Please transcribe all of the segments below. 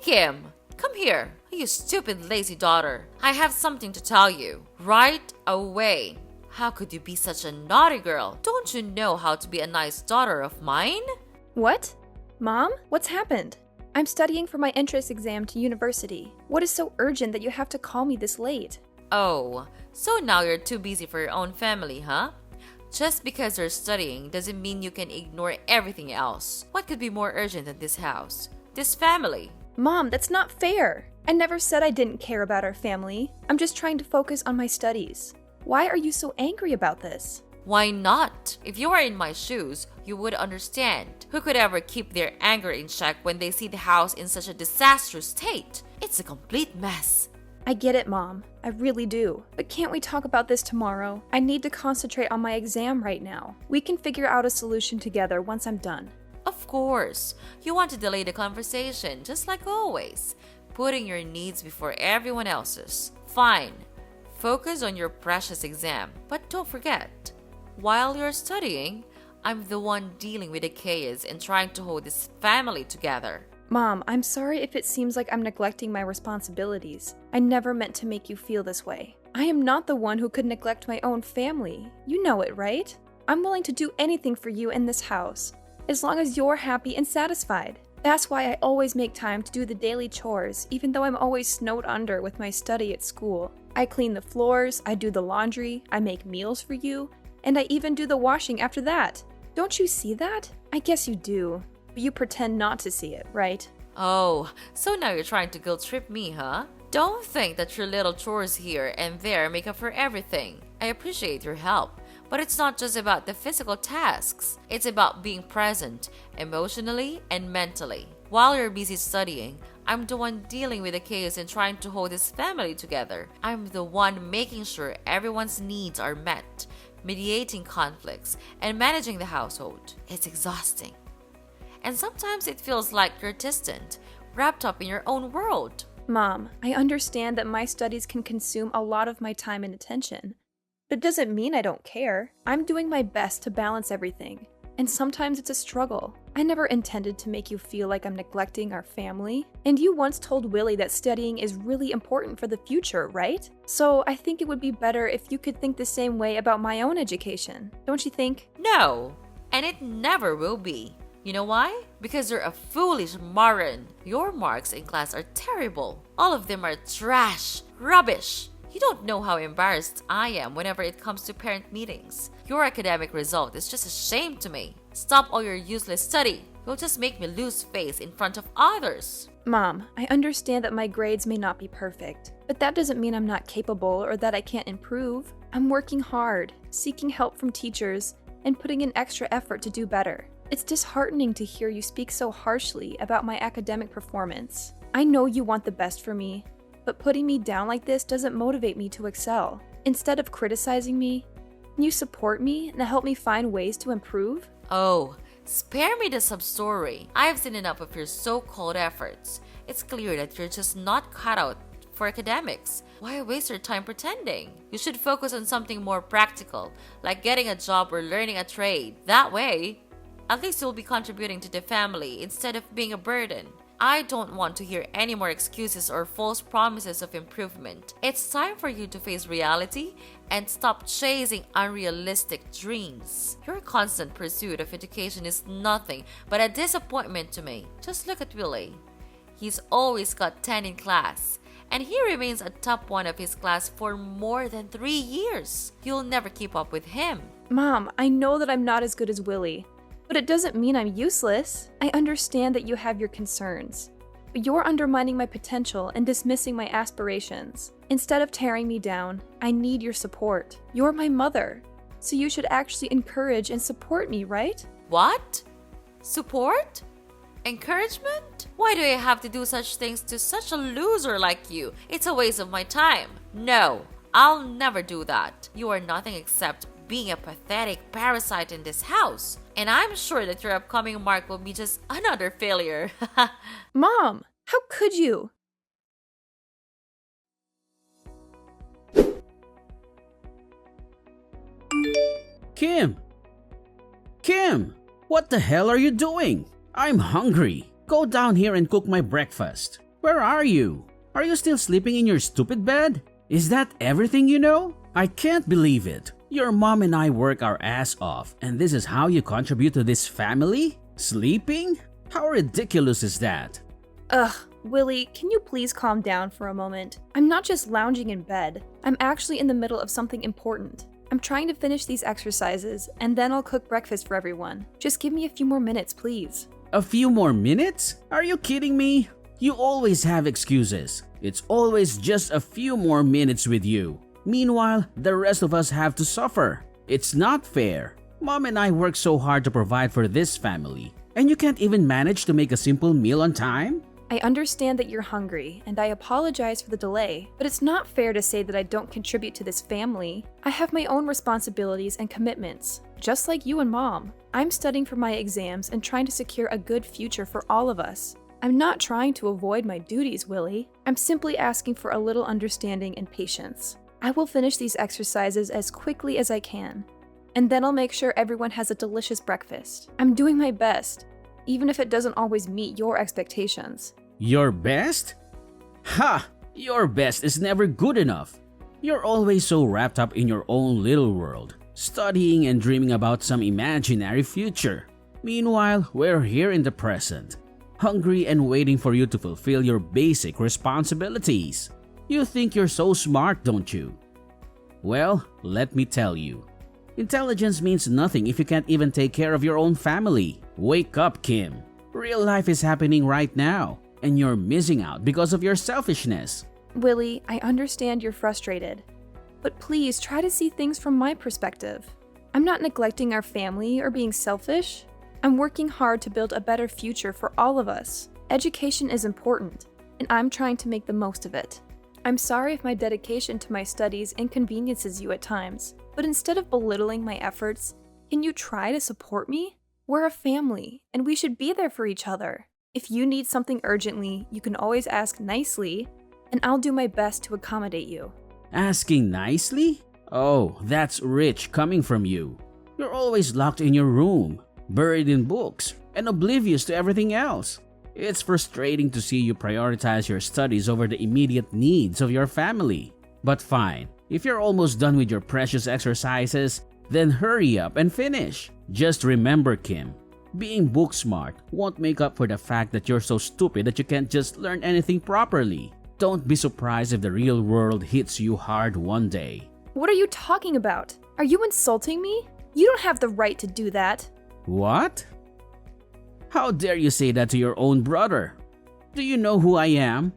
Kim, come here. You stupid, lazy daughter. I have something to tell you. Right away. How could you be such a naughty girl? Don't you know how to be a nice daughter of mine? What? Mom? What's happened? I'm studying for my entrance exam to university. What is so urgent that you have to call me this late? Oh, so now you're too busy for your own family, huh? Just because you're studying doesn't mean you can ignore everything else. What could be more urgent than this house? This family? Mom, that's not fair. I never said I didn't care about our family. I'm just trying to focus on my studies. Why are you so angry about this? Why not? If you were in my shoes, you would understand. Who could ever keep their anger in check when they see the house in such a disastrous state? It's a complete mess. I get it, Mom. I really do. But can't we talk about this tomorrow? I need to concentrate on my exam right now. We can figure out a solution together once I'm done. Of course. You want to delay the conversation, just like always. Putting your needs before everyone else's. Fine. Focus on your precious exam. But don't forget, while you're studying, I'm the one dealing with the chaos and trying to hold this family together. Mom, I'm sorry if it seems like I'm neglecting my responsibilities. I never meant to make you feel this way. I am not the one who could neglect my own family. You know it, right? I'm willing to do anything for you in this house, as long as you're happy and satisfied. That's why I always make time to do the daily chores, even though I'm always snowed under with my study at school. I clean the floors, I do the laundry, I make meals for you, and I even do the washing after that. Don't you see that? I guess you do. But you pretend not to see it, right? Oh, so now you're trying to guilt trip me, huh? Don't think that your little chores here and there make up for everything. I appreciate your help, but it's not just about the physical tasks. It's about being present, emotionally and mentally. While you're busy studying, I'm the one dealing with the chaos and trying to hold this family together. I'm the one making sure everyone's needs are met, mediating conflicts, and managing the household. It's exhausting. And sometimes it feels like you're distant, wrapped up in your own world. Mom, I understand that my studies can consume a lot of my time and attention. But it doesn't mean I don't care. I'm doing my best to balance everything. And sometimes it's a struggle. I never intended to make you feel like I'm neglecting our family. And you once told Willie that studying is really important for the future, right? So I think it would be better if you could think the same way about my own education. Don't you think? No, and it never will be. You know why? Because you're a foolish moron. Your marks in class are terrible. All of them are trash, rubbish. You don't know how embarrassed I am whenever it comes to parent meetings. Your academic result is just a shame to me. Stop all your useless study. You'll just make me lose face in front of others. Mom, I understand that my grades may not be perfect, but that doesn't mean I'm not capable or that I can't improve. I'm working hard, seeking help from teachers, and putting in extra effort to do better. It's disheartening to hear you speak so harshly about my academic performance. I know you want the best for me, but putting me down like this doesn't motivate me to excel. Instead of criticizing me, can you support me and help me find ways to improve? Oh, spare me the sub-story. I've seen enough of your so-called efforts. It's clear that you're just not cut out for academics. Why waste your time pretending? You should focus on something more practical, like getting a job or learning a trade. That way, at least you'll be contributing to the family instead of being a burden. I don't want to hear any more excuses or false promises of improvement. It's time for you to face reality and stop chasing unrealistic dreams. Your constant pursuit of education is nothing but a disappointment to me. Just look at Willie. He's always got 10 in class, and he remains a top one of his class for more than 3 years. You'll never keep up with him. Mom, I know that I'm not as good as Willie. But it doesn't mean I'm useless. I understand that you have your concerns. But you're undermining my potential and dismissing my aspirations. Instead of tearing me down, I need your support. You're my mother, so you should actually encourage and support me, right? What? Support? Encouragement? Why do I have to do such things to such a loser like you? It's a waste of my time. No, I'll never do that. You are nothing except being a pathetic parasite in this house. And I'm sure that your upcoming mark will be just another failure. Mom, how could you? Kim! Kim! What the hell are you doing? I'm hungry. Go down here and cook my breakfast. Where are you? Are you still sleeping in your stupid bed? Is that everything you know? I can't believe it. Your mom and I work our ass off, and this is how you contribute to this family? Sleeping? How ridiculous is that? Ugh, Willie, can you please calm down for a moment? I'm not just lounging in bed. I'm actually in the middle of something important. I'm trying to finish these exercises, and then I'll cook breakfast for everyone. Just give me a few more minutes, please. A few more minutes? Are you kidding me? You always have excuses. It's always just a few more minutes with you. Meanwhile, the rest of us have to suffer. It's not fair. Mom and I work so hard to provide for this family, and you can't even manage to make a simple meal on time? I understand that you're hungry, and I apologize for the delay, but it's not fair to say that I don't contribute to this family. I have my own responsibilities and commitments, just like you and Mom. I'm studying for my exams and trying to secure a good future for all of us. I'm not trying to avoid my duties, Willie. I'm simply asking for a little understanding and patience. I will finish these exercises as quickly as I can, and then I'll make sure everyone has a delicious breakfast. I'm doing my best, even if it doesn't always meet your expectations. Your best? Ha! Your best is never good enough. You're always so wrapped up in your own little world, studying and dreaming about some imaginary future. Meanwhile, we're here in the present, hungry and waiting for you to fulfill your basic responsibilities. You think you're so smart, don't you? Well, let me tell you. Intelligence means nothing if you can't even take care of your own family. Wake up, Kim. Real life is happening right now, and you're missing out because of your selfishness. Willie, I understand you're frustrated, but please try to see things from my perspective. I'm not neglecting our family or being selfish. I'm working hard to build a better future for all of us. Education is important, and I'm trying to make the most of it. I'm sorry if my dedication to my studies inconveniences you at times, but instead of belittling my efforts, can you try to support me? We're a family, and we should be there for each other. If you need something urgently, you can always ask nicely, and I'll do my best to accommodate you. Asking nicely? Oh, that's rich coming from you. You're always locked in your room, buried in books, and oblivious to everything else. It's frustrating to see you prioritize your studies over the immediate needs of your family. But fine, if you're almost done with your precious exercises, then hurry up and finish. Just remember, Kim, being book smart won't make up for the fact that you're so stupid that you can't just learn anything properly. Don't be surprised if the real world hits you hard one day. What are you talking about? Are you insulting me? You don't have the right to do that. What? How dare you say that to your own brother? Do you know who I am?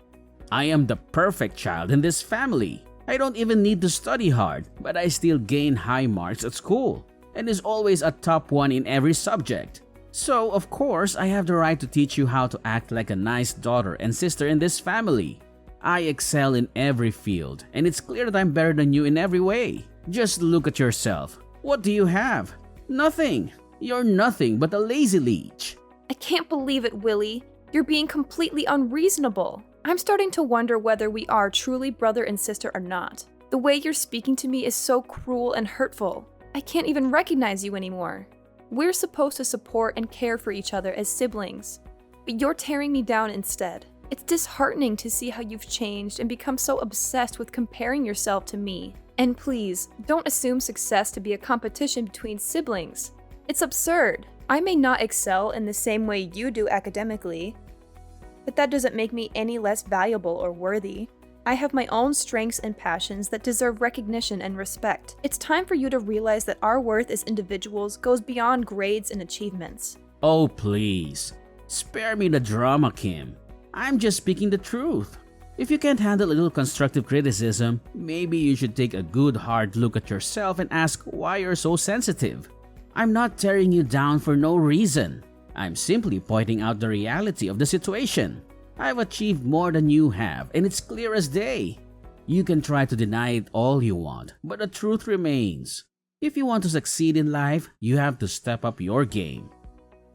I am the perfect child in this family. I don't even need to study hard, but I still gain high marks at school and is always a top one in every subject. So, of course, I have the right to teach you how to act like a nice daughter and sister in this family. I excel in every field, and it's clear that I'm better than you in every way. Just look at yourself. What do you have? Nothing. You're nothing but a lazy leech. I can't believe it, Willie. You're being completely unreasonable. I'm starting to wonder whether we are truly brother and sister or not. The way you're speaking to me is so cruel and hurtful. I can't even recognize you anymore. We're supposed to support and care for each other as siblings, but you're tearing me down instead. It's disheartening to see how you've changed and become so obsessed with comparing yourself to me. And please, don't assume success to be a competition between siblings. It's absurd. I may not excel in the same way you do academically, but that doesn't make me any less valuable or worthy. I have my own strengths and passions that deserve recognition and respect. It's time for you to realize that our worth as individuals goes beyond grades and achievements. Oh, please. Spare me the drama, Kim. I'm just speaking the truth. If you can't handle a little constructive criticism, maybe you should take a good hard look at yourself and ask why you're so sensitive. I'm not tearing you down for no reason. I'm simply pointing out the reality of the situation. I've achieved more than you have, and it's clear as day. You can try to deny it all you want, but the truth remains. If you want to succeed in life, you have to step up your game.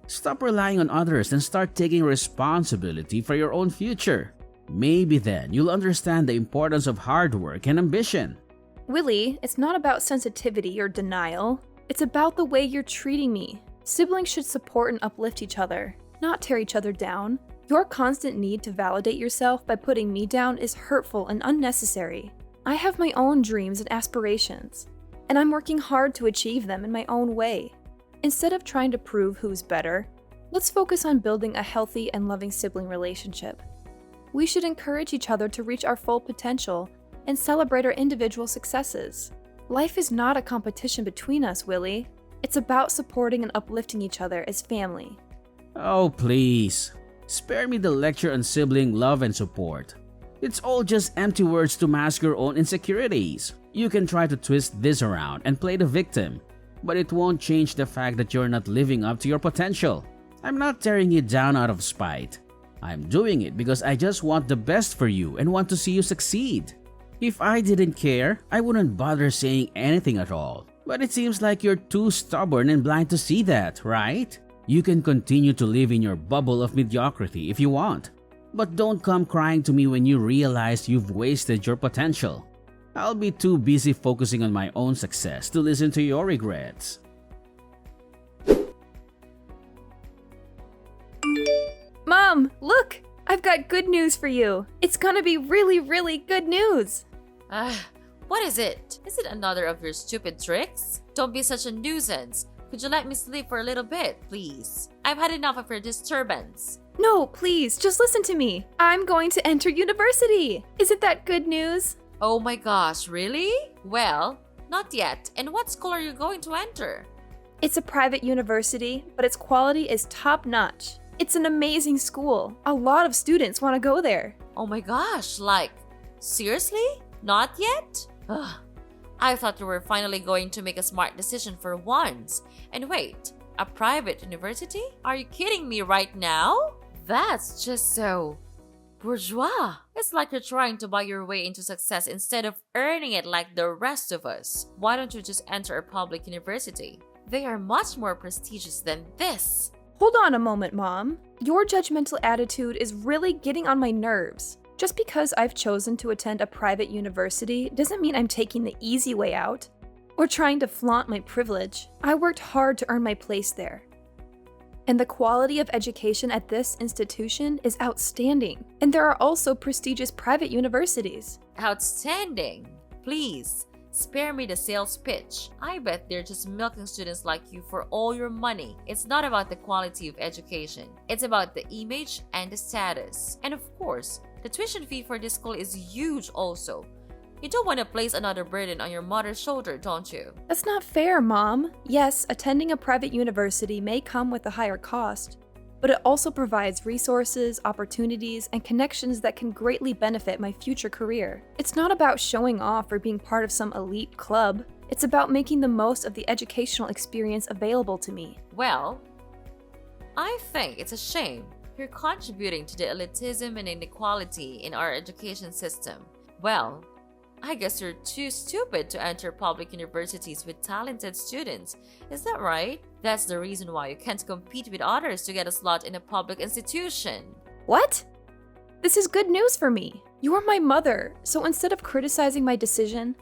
Stop relying on others and start taking responsibility for your own future. Maybe then you'll understand the importance of hard work and ambition. Willie, it's not about sensitivity or denial. It's about the way you're treating me. Siblings should support and uplift each other, not tear each other down. Your constant need to validate yourself by putting me down is hurtful and unnecessary. I have my own dreams and aspirations, and I'm working hard to achieve them in my own way. Instead of trying to prove who's better, let's focus on building a healthy and loving sibling relationship. We should encourage each other to reach our full potential and celebrate our individual successes. Life is not a competition between us, Willie. It's about supporting and uplifting each other as family. Oh, please. Spare me the lecture on sibling love and support. It's all just empty words to mask your own insecurities. You can try to twist this around and play the victim, but it won't change the fact that you're not living up to your potential. I'm not tearing you down out of spite. I'm doing it because I just want the best for you and want to see you succeed. If I didn't care, I wouldn't bother saying anything at all. But it seems like you're too stubborn and blind to see that, right? You can continue to live in your bubble of mediocrity if you want. But don't come crying to me when you realize you've wasted your potential. I'll be too busy focusing on my own success to listen to your regrets. Mom, look! I've got good news for you. It's gonna be really, really good news. What is it? Is it another of your stupid tricks? Don't be such a nuisance. Could you let me sleep for a little bit, please? I've had enough of your disturbance. No, please, just listen to me. I'm going to enter university. Isn't that good news? Oh my gosh, really? Well, not yet. And what school are you going to enter? It's a private university, but its quality is top-notch. It's an amazing school. A lot of students want to go there. Oh my gosh, seriously? Not yet? Ugh. I thought you were finally going to make a smart decision for once. And wait, a private university? Are you kidding me right now? That's just so bourgeois. It's like you're trying to buy your way into success instead of earning it like the rest of us. Why don't you just enter a public university? They are much more prestigious than this. Hold on a moment, Mom. Your judgmental attitude is really getting on my nerves. Just because I've chosen to attend a private university doesn't mean I'm taking the easy way out or trying to flaunt my privilege. I worked hard to earn my place there. And the quality of education at this institution is outstanding. And there are also prestigious private universities. Outstanding. Please, spare me the sales pitch. I bet they're just milking students like you for all your money. It's not about the quality of education. It's about the image and the status. And of course, the tuition fee for this school is huge also. You don't want to place another burden on your mother's shoulder, don't you? That's not fair, Mom. Yes, attending a private university may come with a higher cost, but it also provides resources, opportunities, and connections that can greatly benefit my future career. It's not about showing off or being part of some elite club. It's about making the most of the educational experience available to me. Well, I think it's a shame you're contributing to the elitism and inequality in our education system. Well, I guess you're too stupid to enter public universities with talented students. Is that right? That's the reason why you can't compete with others to get a slot in a public institution. What? This is good news for me. You are my mother, so instead of criticizing my decision,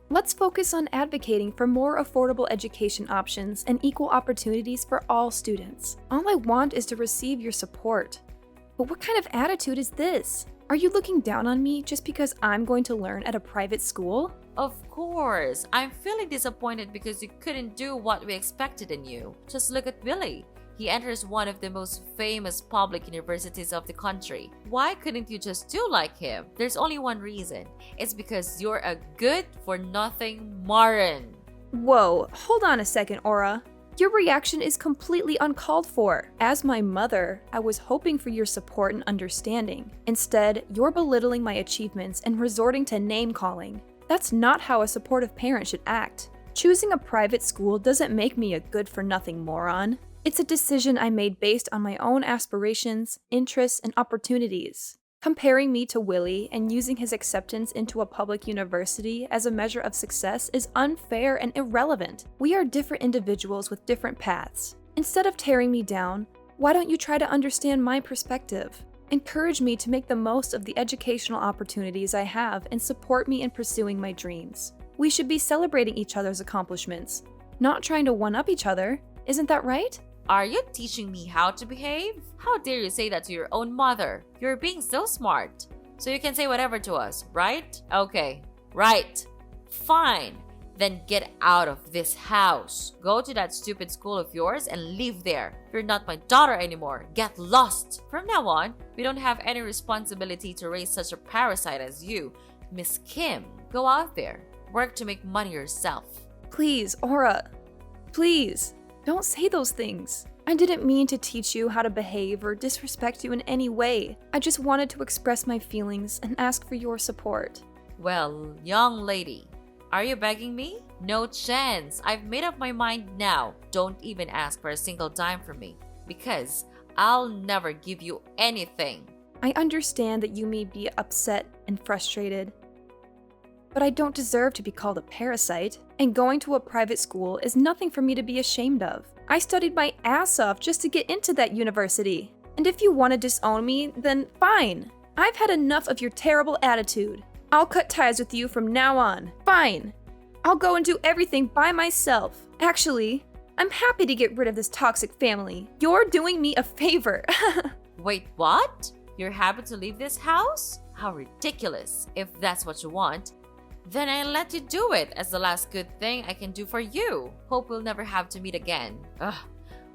let's focus on advocating for more affordable education options and equal opportunities for all students. All I want is to receive your support. But what kind of attitude is this? Are you looking down on me just because I'm going to learn at a private school? Of course, I'm feeling disappointed because you couldn't do what we expected in you. Just look at Billy. He enters one of the most famous public universities of the country. Why couldn't you just do like him? There's only one reason. It's because you're a good-for-nothing moron. Whoa, hold on a second, Aura. Your reaction is completely uncalled for. As my mother, I was hoping for your support and understanding. Instead, you're belittling my achievements and resorting to name-calling. That's not how a supportive parent should act. Choosing a private school doesn't make me a good-for-nothing moron. It's a decision I made based on my own aspirations, interests, and opportunities. Comparing me to Willie and using his acceptance into a public university as a measure of success is unfair and irrelevant. We are different individuals with different paths. Instead of tearing me down, why don't you try to understand my perspective? Encourage me to make the most of the educational opportunities I have and support me in pursuing my dreams. We should be celebrating each other's accomplishments, not trying to one-up each other. Isn't that right? Are you teaching me how to behave? How dare you say that to your own mother? You're being so smart. So you can say whatever to us, right? Okay, right. Fine. Then get out of this house. Go to that stupid school of yours and live there. You're not my daughter anymore. Get lost. From now on, we don't have any responsibility to raise such a parasite as you. Miss Kim, go out there. Work to make money yourself. Please, Aura. Please, don't say those things. I didn't mean to teach you how to behave or disrespect you in any way. I just wanted to express my feelings and ask for your support. Well, young lady, are you begging me? No chance. I've made up my mind now. Don't even ask for a single dime from me, because I'll never give you anything. I understand that you may be upset and frustrated, but I don't deserve to be called a parasite, and going to a private school is nothing for me to be ashamed of. I studied my ass off just to get into that university, and if you want to disown me, then fine. I've had enough of your terrible attitude. I'll cut ties with you from now on. Fine. I'll go and do everything by myself. Actually, I'm happy to get rid of this toxic family. You're doing me a favor. Wait, what? You're happy to leave this house? How ridiculous. If that's what you want, then I'll let you do it as the last good thing I can do for you. Hope we'll never have to meet again. Ugh,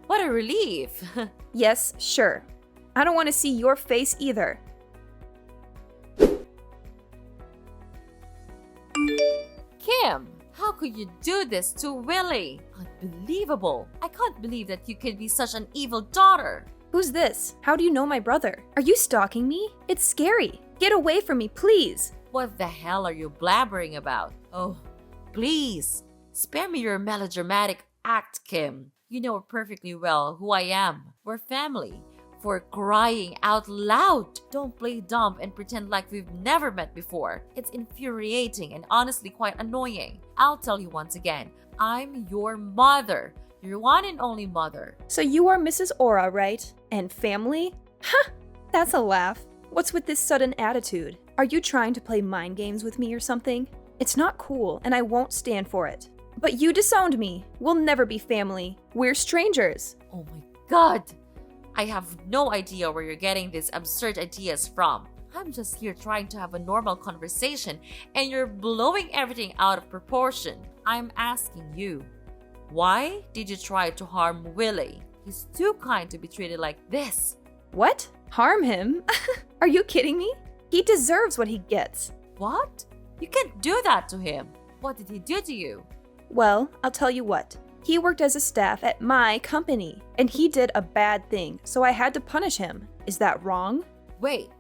what a relief. Yes, sure. I don't want to see your face either. Kim, how could you do this to Willie? Unbelievable. I can't believe that you could be such an evil daughter. Who's this? How do you know my brother? Are you stalking me? It's scary. Get away from me, please. What the hell are you blabbering about? Oh, please, spare me your melodramatic act, Kim. You know perfectly well who I am. We're family. For crying out loud. Don't play dumb and pretend like we've never met before. It's infuriating and honestly quite annoying. I'll tell you once again, I'm your mother. Your one and only mother. So you are Mrs. Aura, right? And family? Ha! That's a laugh. What's with this sudden attitude? Are you trying to play mind games with me or something? It's not cool, and I won't stand for it. But you disowned me. We'll never be family. We're strangers. Oh my god! I have no idea where you're getting these absurd ideas from. I'm just here trying to have a normal conversation, and you're blowing everything out of proportion. I'm asking you, why did you try to harm Willie? He's too kind to be treated like this. What? Harm him? Are you kidding me? He deserves what he gets. What? You can't do that to him. What did he do to you? Well, I'll tell you what. He worked as a staff at my company, and he did a bad thing, so I had to punish him. Is that wrong? Wait,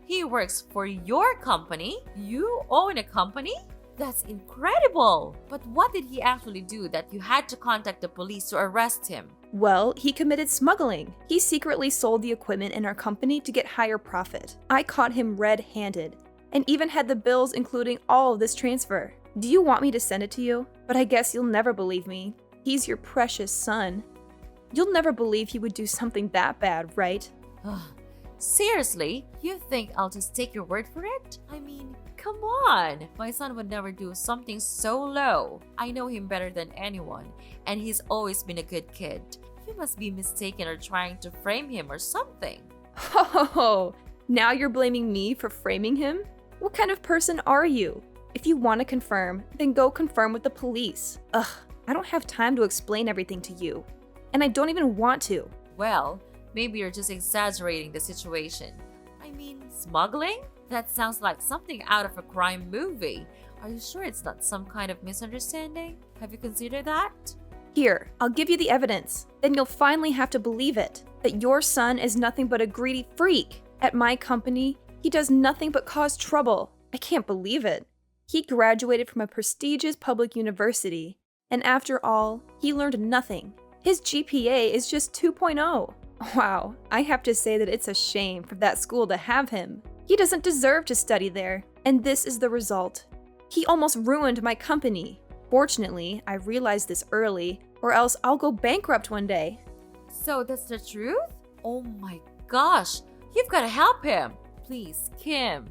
he works for your company? You own a company? That's incredible! But what did he actually do that you had to contact the police to arrest him? Well, he committed smuggling. He secretly sold the equipment in our company to get higher profit. I caught him red-handed, and even had the bills including all of this transfer. Do you want me to send it to you? But I guess you'll never believe me. He's your precious son. You'll never believe he would do something that bad, right? Seriously? You think I'll just take your word for it? I mean, come on! My son would never do something so low. I know him better than anyone, and he's always been a good kid. You must be mistaken or trying to frame him or something. Oh, now you're blaming me for framing him? What kind of person are you? If you want to confirm, then go confirm with the police. Ugh, I don't have time to explain everything to you. And I don't even want to. Well, maybe you're just exaggerating the situation. I mean, smuggling? That sounds like something out of a crime movie. Are you sure it's not some kind of misunderstanding? Have you considered that? Here, I'll give you the evidence. Then you'll finally have to believe it. That your son is nothing but a greedy freak. At my company, he does nothing but cause trouble. I can't believe it. He graduated from a prestigious public university, and after all, he learned nothing. His GPA is just 2.0. Wow, I have to say that it's a shame for that school to have him. He doesn't deserve to study there, and this is the result. He almost ruined my company. Fortunately, I realized this early, or else I'll go bankrupt one day. So that's the truth? Oh my gosh, you've got to help him. Please, Kim.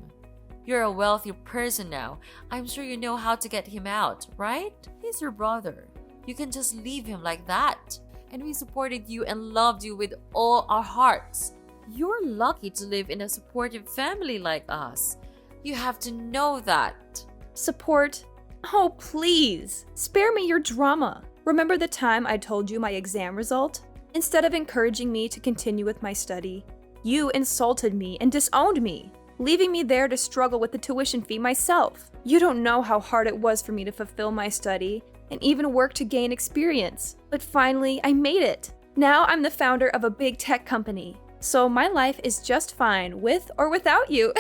You're a wealthy person now. I'm sure you know how to get him out, right? He's your brother. You can just leave him like that. and we supported you and loved you with all our hearts. You're lucky to live in a supportive family like us. You have to know that. Support? Oh, please. Spare me your drama. Remember the time I told you my exam result? Instead of encouraging me to continue with my study, you insulted me and disowned me, leaving me there to struggle with the tuition fee myself. You don't know how hard it was for me to fulfill my study and even work to gain experience. But finally, I made it. Now I'm the founder of a big tech company. So my life is just fine with or without you.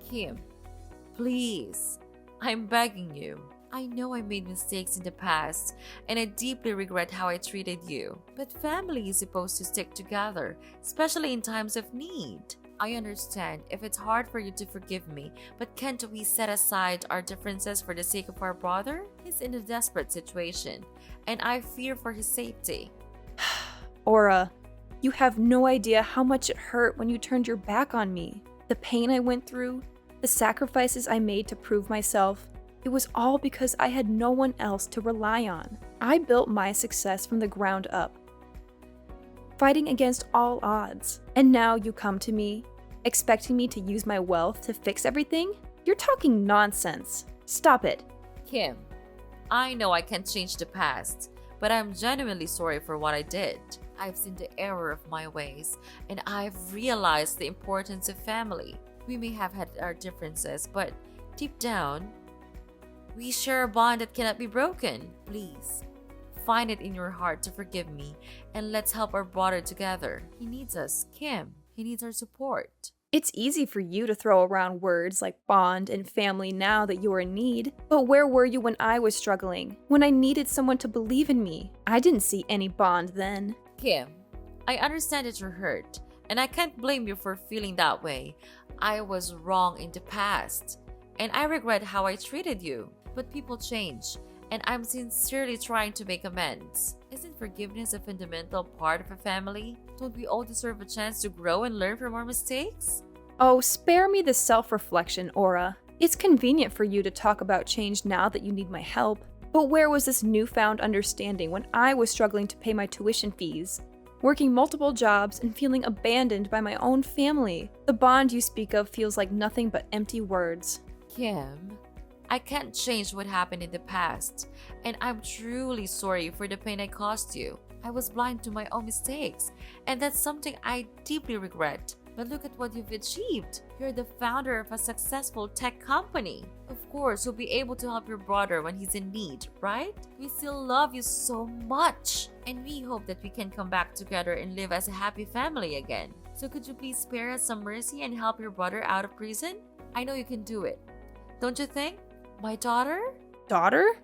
Kim, please, I'm begging you. I know I made mistakes in the past, and I deeply regret how I treated you. But family is supposed to stick together, especially in times of need. I understand if it's hard for you to forgive me, but can't we set aside our differences for the sake of our brother? He's in a desperate situation, and I fear for his safety. Aura, you have no idea how much it hurt when you turned your back on me. The pain I went through, the sacrifices I made to prove myself, it was all because I had no one else to rely on. I built my success from the ground up, fighting against all odds. And now you come to me, expecting me to use my wealth to fix everything? You're talking nonsense. Stop it. Kim, I know I can't change the past, but I'm genuinely sorry for what I did. I've seen the error of my ways, and I've realized the importance of family. We may have had our differences, but deep down, we share a bond that cannot be broken. Please, find it in your heart to forgive me, and let's help our brother together. He needs us, Kim. He needs our support. It's easy for you to throw around words like bond and family now that you're in need. But where were you when I was struggling? When I needed someone to believe in me? I didn't see any bond then. Kim, I understand that you're hurt, and I can't blame you for feeling that way. I was wrong in the past, and I regret how I treated you. But people change, and I'm sincerely trying to make amends. Isn't forgiveness a fundamental part of a family? Don't we all deserve a chance to grow and learn from our mistakes? Oh, spare me the self-reflection, Aura. It's convenient for you to talk about change now that you need my help. But where was this newfound understanding when I was struggling to pay my tuition fees, working multiple jobs and feeling abandoned by my own family? The bond you speak of feels like nothing but empty words. Kim, I can't change what happened in the past, and I'm truly sorry for the pain I caused you. I was blind to my own mistakes, and that's something I deeply regret. But look at what you've achieved. You're the founder of a successful tech company. Of course, you'll be able to help your brother when he's in need, right? We still love you so much, and we hope that we can come back together and live as a happy family again. So could you please spare us some mercy and help your brother out of prison? I know you can do it. Don't you think? My daughter? Daughter?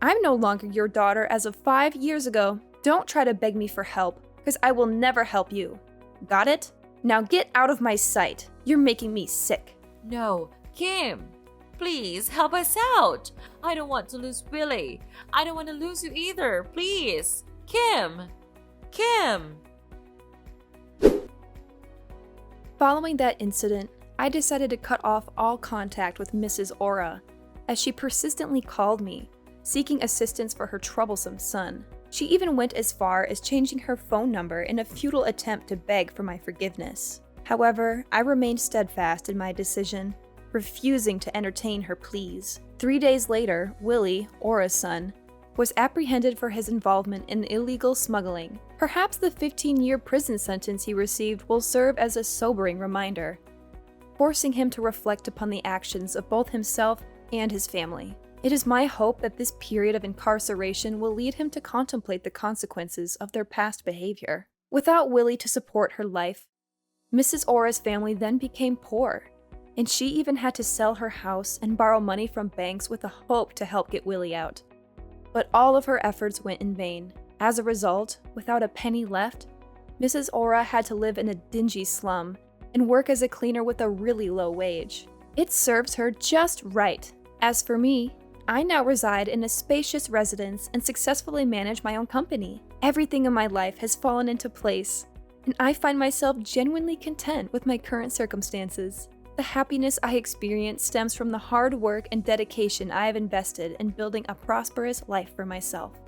I'm no longer your daughter as of 5 years ago. Don't try to beg me for help, because I will never help you. Got it? Now get out of my sight. You're making me sick. No, Kim, please help us out. I don't want to lose Billy. I don't want to lose you either. Please, Kim. Following that incident, I decided to cut off all contact with Mrs. Aura, as she persistently called me, seeking assistance for her troublesome son. She even went as far as changing her phone number in a futile attempt to beg for my forgiveness. However, I remained steadfast in my decision, refusing to entertain her pleas. 3 days later, Willie, Aura's son, was apprehended for his involvement in illegal smuggling. Perhaps the 15-year prison sentence he received will serve as a sobering reminder, forcing him to reflect upon the actions of both himself and his family. It is my hope that this period of incarceration will lead him to contemplate the consequences of their past behavior. Without Willie to support her life, Mrs. Aura's family then became poor, and she even had to sell her house and borrow money from banks with the hope to help get Willie out. But all of her efforts went in vain. As a result, without a penny left, Mrs. Aura had to live in a dingy slum and work as a cleaner with a really low wage. It serves her just right. As for me, I now reside in a spacious residence and successfully manage my own company. Everything in my life has fallen into place, and I find myself genuinely content with my current circumstances. The happiness I experience stems from the hard work and dedication I have invested in building a prosperous life for myself.